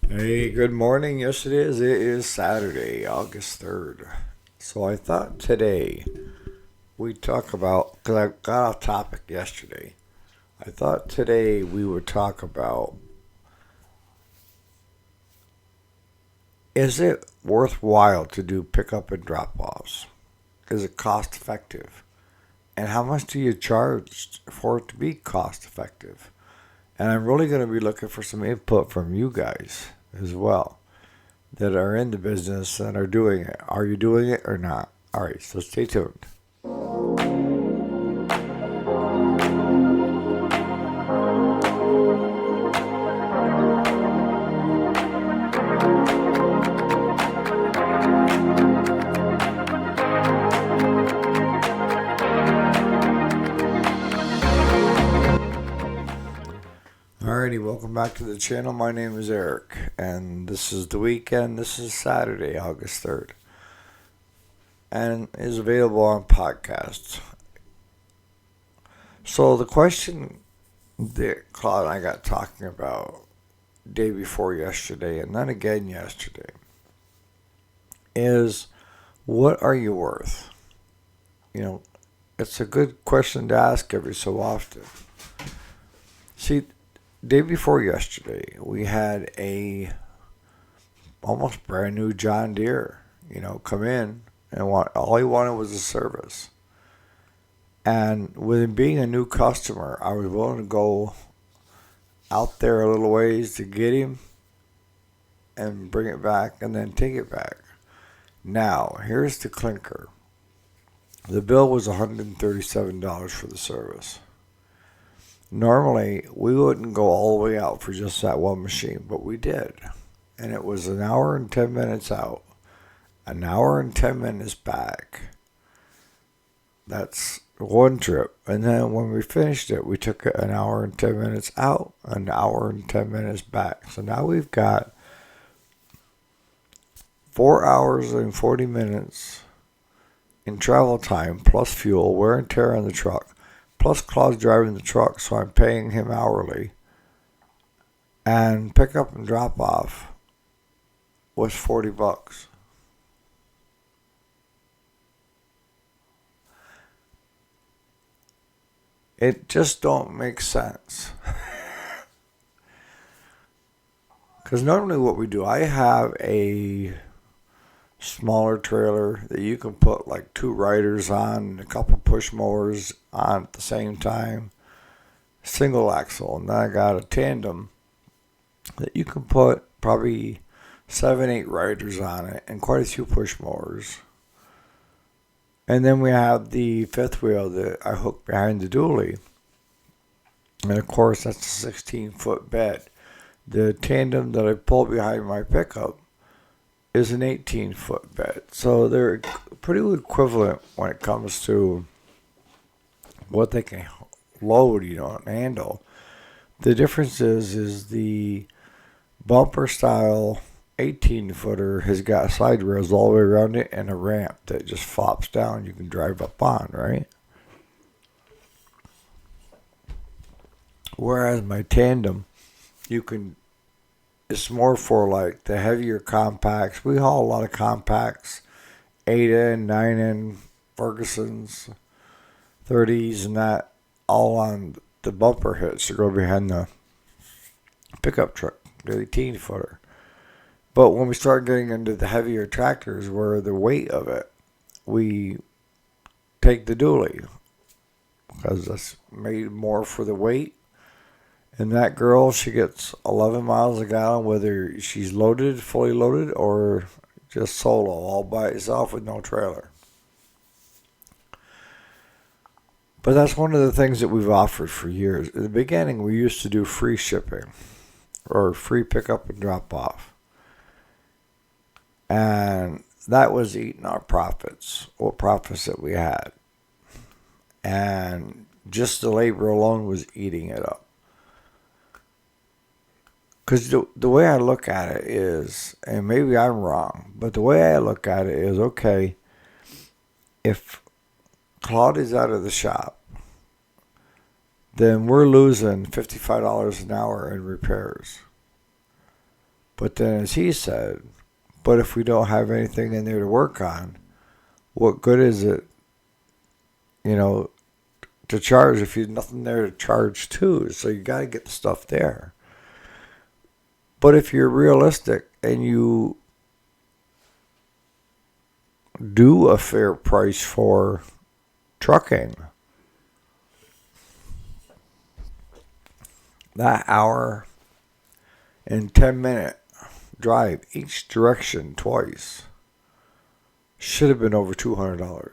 Hey, good morning. Yes, it is. It is Saturday, August 3rd. So I thought today we'd talk about, because I got off topic yesterday, I thought today we would talk about, is it worthwhile to do pickup and drop offs? Is it cost effective? And how much do you charge for it to be cost effective? And I'm really going to be looking for some input from you guys as well that are in the business and are doing it. Are you doing it or not? All right, so stay tuned. Alrighty, welcome back to the channel. My name is Eric, and this is the weekend. This is Saturday, August 3rd, and is available on podcasts. So, the question that Claude and I got talking about day before yesterday, and then again yesterday, is what are you worth? You know, it's a good question to ask every so often. See, day before yesterday, we had a almost brand new John Deere, come in and all he wanted was a service. And with him being a new customer, I was willing to go out there a little ways to get him and bring it back and then take it back. Now, here's the clinker. The bill was $137 for the service. Normally, we wouldn't go all the way out for just that one machine, but we did. And it was an hour and 10 minutes out, an hour and 10 minutes back. That's one trip. And then when we finished it, we took an hour and 10 minutes out, an hour and 10 minutes back. So now we've got 4 hours and 40 minutes in travel time, plus fuel, wear and tear on the truck, plus Claude's driving the truck, so I'm paying him hourly. And pick up and drop off was $40. It just don't make sense. Because normally what we do, I have a smaller trailer that you can put like two riders on and a couple push mowers on at the same time. Single axle. And then I got a tandem that you can put probably 7, 8 riders on it and quite a few push mowers. And then we have the fifth wheel that I hook behind the dually. And of course, that's a 16-foot bed. The tandem that I pull behind my pickup is an 18-foot bed. So they're pretty equivalent when it comes to what they can load, and handle. The difference is the bumper style 18-footer has got side rails all the way around it and a ramp that just flops down you can drive up on, right? Whereas my tandem, it's more for like the heavier compacts. We haul a lot of compacts, 8N, 9N, Fergusons, 30s, and that all on the bumper hitch to go behind the pickup truck, the 18-footer. But when we start getting into the heavier tractors where the weight of it, we take the dually because that's made more for the weight. And that girl, she gets 11 miles a gallon whether she's loaded, fully loaded, or just solo, all by itself with no trailer. But that's one of the things that we've offered for years. In the beginning, we used to do free shipping or free pickup and drop off. And that was eating our profits, what profits that we had. And just the labor alone was eating it up. Because the way I look at it is, and maybe I'm wrong, but the way I look at it is, okay, if Claude is out of the shop, then we're losing $55 an hour in repairs. But then, as he said, but if we don't have anything in there to work on, what good is it, you know, to charge if you've nothing there to charge to? So you got to get the stuff there. But if you're realistic and you do a fair price for trucking, that hour and 10-minute drive each direction twice should have been over $200.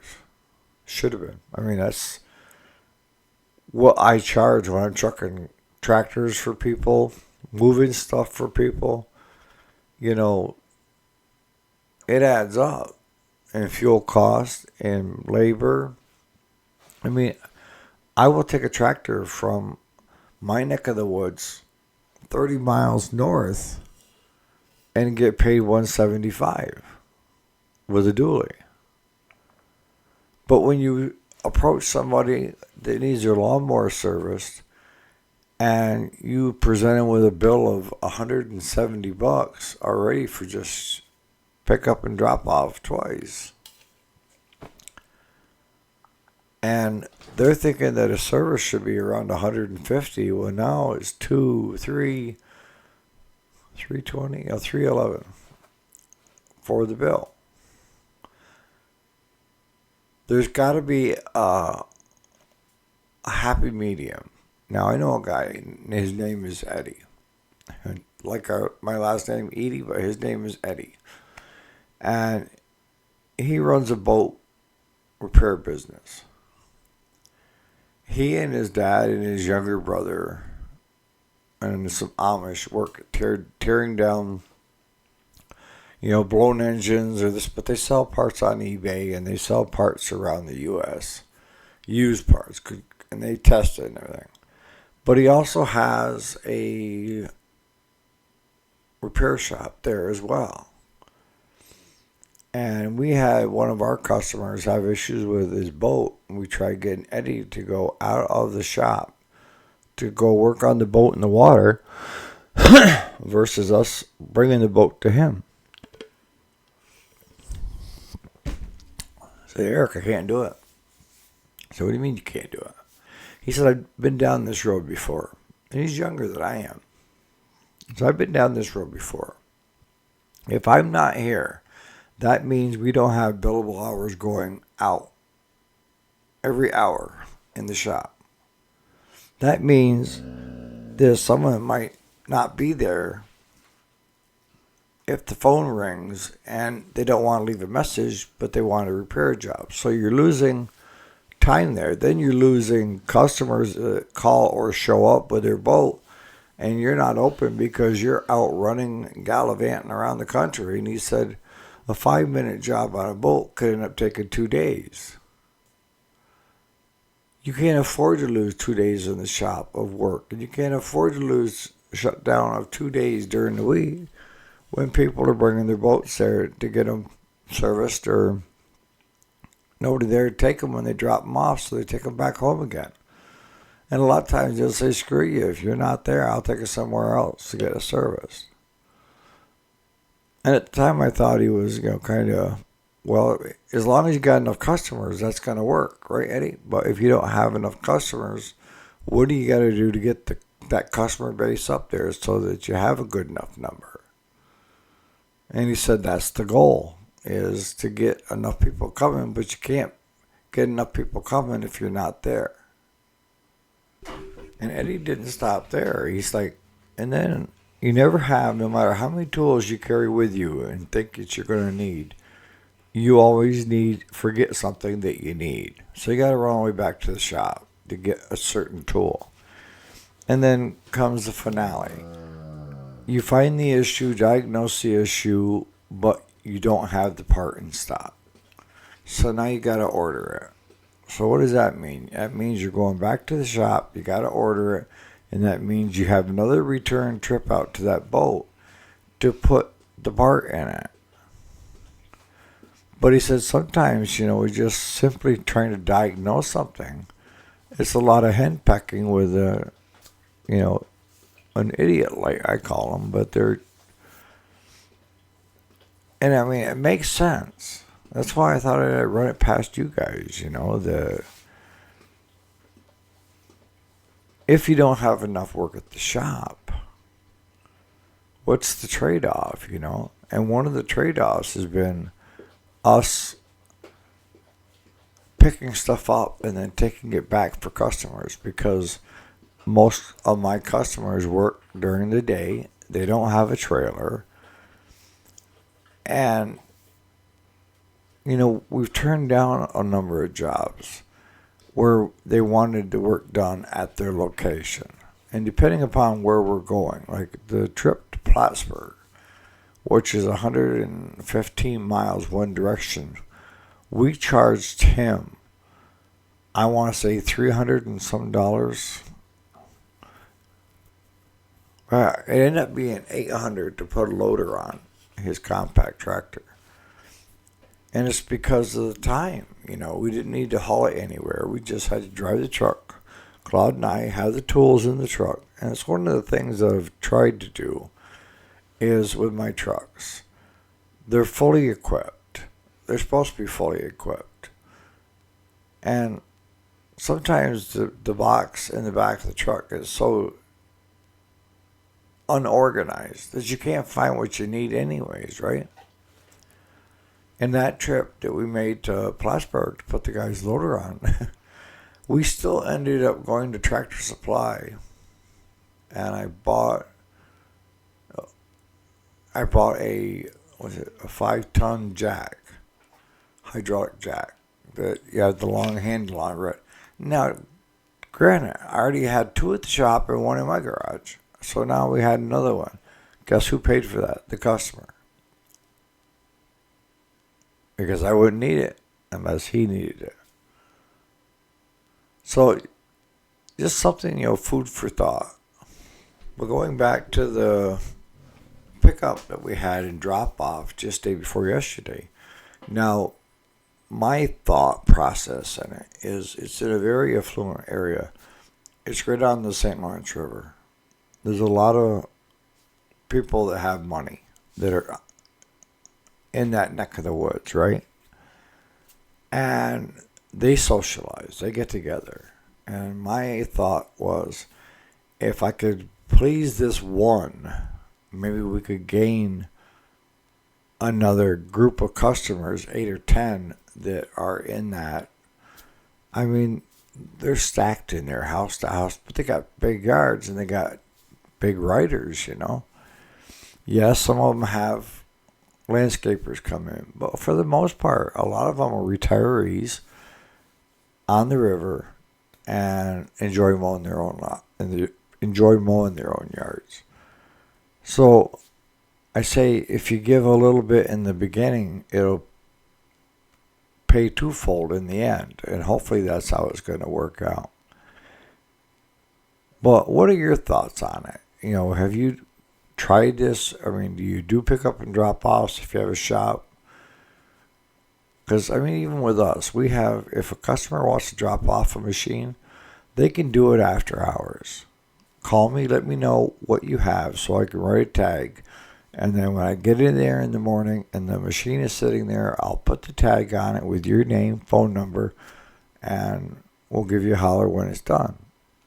Should have been. I mean, that's what I charge when I'm trucking tractors for people, moving stuff for people. You know, it adds up. And fuel cost and labor. I mean, I will take a tractor from my neck of the woods 30 miles north and get paid $175 with a dually. But when you approach somebody that needs their lawnmower serviced and you present them with a bill of $170 already for just pick up and drop off twice, and they're thinking that a service should be around 150. Well, now it's 320, or 311 for the bill. There's got to be a happy medium. Now, I know a guy, his name is Eddie. Like my last name, Edie, but his name is Eddie. And he runs a boat repair business. He and his dad and his younger brother and some Amish work tearing down, blown engines or this, but they sell parts on eBay and they sell parts around the U.S., used parts, and they test it and everything. But he also has a repair shop there as well. And we had one of our customers have issues with his boat. And we tried getting Eddie to go out of the shop to go work on the boat in the water versus us bringing the boat to him. I said, Eric, I can't do it. I said, what do you mean you can't do it? He said, I've been down this road before. And he's younger than I am. So I've been down this road before. If I'm not here, that means we don't have billable hours going out every hour in the shop. That means there's someone that might not be there if the phone rings and they don't want to leave a message, but they want to repair a job. So you're losing time there. Then you're losing customers that call or show up with their boat, and you're not open because you're out running, gallivanting around the country. And he said, a 5-minute job on a boat could end up taking 2 days. You can't afford to lose 2 days in the shop of work. And you can't afford to lose a shutdown of 2 days during the week when people are bringing their boats there to get them serviced or nobody there to take them when they drop them off, so they take them back home again. And a lot of times they'll say, screw you, if you're not there, I'll take it somewhere else to get a service. And at the time, I thought he was, kind of, well, as long as you got enough customers, that's going to work, right, Eddie? But if you don't have enough customers, what do you got to do to get that customer base up there so that you have a good enough number? And he said that's the goal, is to get enough people coming, but you can't get enough people coming if you're not there. And Eddie didn't stop there. He's like, and then you never have, no matter how many tools you carry with you and think that you're going to need, you always forget something that you need. So you got to run all the way back to the shop to get a certain tool. And then comes the finale. You find the issue, diagnose the issue, but you don't have the part in stock. So now you got to order it. So what does that mean? That means you're going back to the shop, you got to order it, and that means you have another return trip out to that boat to put the part in it. But he said sometimes, we're just simply trying to diagnose something. It's a lot of henpecking with, an idiot, like I call them, but they're And I mean, it makes sense. That's why I thought I'd run it past you guys. If you don't have enough work at the shop, what's the trade-off? And one of the trade-offs has been us picking stuff up and then taking it back for customers, because most of my customers work during the day. They don't have a trailer. And, we've turned down a number of jobs where they wanted the work done at their location. And depending upon where we're going, like the trip to Plattsburgh, which is 115 miles one direction, we charged him, I want to say $300 and some dollars. It ended up being $800 to put a loader on his compact tractor. And it's because of the time. We didn't need to haul it anywhere. We just had to drive the truck. Claude and I have the tools in the truck. And it's one of the things that I've tried to do is with my trucks. They're fully equipped. They're supposed to be fully equipped. And sometimes the box in the back of the truck is so unorganized that you can't find what you need anyways, right? And that trip that we made to Plattsburgh to put the guy's loader on, we still ended up going to Tractor Supply, and I bought a 5-ton jack, hydraulic jack that you had the long handle on it. Now, granted, I already had 2 at the shop and 1 in my garage, so now we had another one. Guess who paid for that? The customer. Because I wouldn't need it unless he needed it. So, just something, food for thought. But going back to the pickup that we had in Dropoff just day before yesterday. Now, my thought process in it is it's in a very affluent area. It's right on the St. Lawrence River. There's a lot of people that have money that are in that neck of the woods, right? And they socialize, they get together. And my thought was, if I could please this one, maybe we could gain another group of customers, 8 or 10, that are in that. I mean, they're stacked in their house to house, but they got big yards and they got big riders, Yes, some of them have landscapers come in, but for the most part, a lot of them are retirees on the river and enjoy mowing their own lot and enjoy mowing their own yards. So I say if you give a little bit in the beginning, it'll pay twofold in the end, and hopefully that's how it's going to work out. But what are your thoughts on it? Have you tried this? I mean, do you do pick up and drop offs if you have a shop? Because, even with us, we have, if a customer wants to drop off a machine, they can do it after hours. Call me, let me know what you have so I can write a tag. And then when I get in there in the morning and the machine is sitting there, I'll put the tag on it with your name, phone number, and we'll give you a holler when it's done.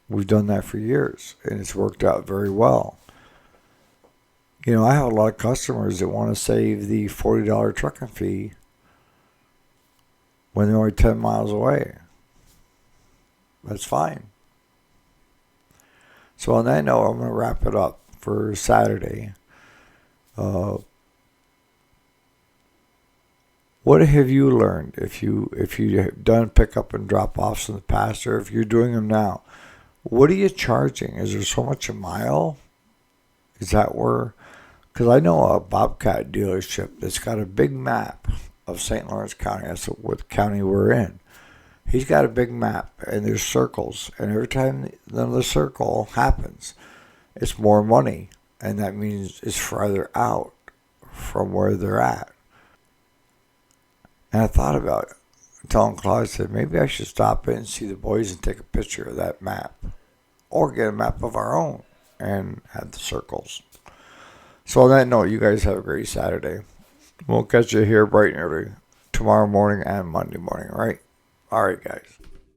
We've done that for years, and it's worked out very well. I have a lot of customers that want to save the $40 trucking fee when they're only 10 miles away. That's fine. So on that note, I'm going to wrap it up for Saturday. What have you learned if you have done pickup and drop offs in the past, or if you're doing them now? What are you charging? Is there so much a mile? Is that where? Because I know a Bobcat dealership that's got a big map of St. Lawrence County. That's what county we're in. He's got a big map, and there's circles. And every time the circle happens, it's more money. And that means it's farther out from where they're at. And I thought about it. Telling Claude, I said, maybe I should stop in and see the boys and take a picture of that map. Or get a map of our own and have the circles. So on that note, you guys have a great Saturday. We'll catch you here bright and early tomorrow morning and Monday morning, all right? All right, guys.